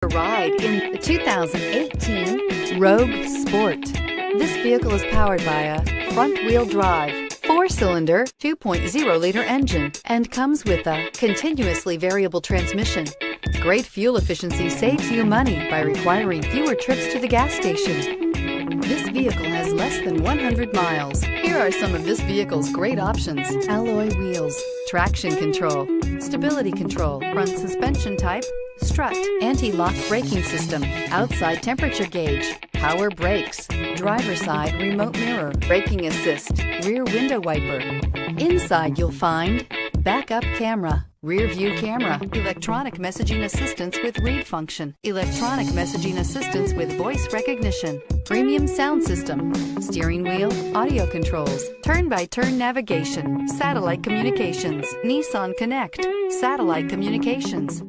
Ride in the 2018 Rogue Sport. This vehicle is powered by a front-wheel drive, 4-cylinder, 2.0-liter engine and comes with a continuously variable transmission. Great fuel efficiency saves you money by requiring fewer trips to the gas station. This vehicle has less than 100 miles. Here are some of this vehicle's great options: alloy wheels, traction control, stability control, front suspension type, strut, anti-lock braking system, outside temperature gauge, power brakes, driver's side remote mirror, braking assist, rear window wiper. Inside you'll find backup camera, rear view camera, electronic messaging assistance with read function, electronic messaging assistance with voice recognition, premium sound system, steering wheel audio controls, turn-by-turn navigation, satellite communications, Nissan Connect, satellite communications.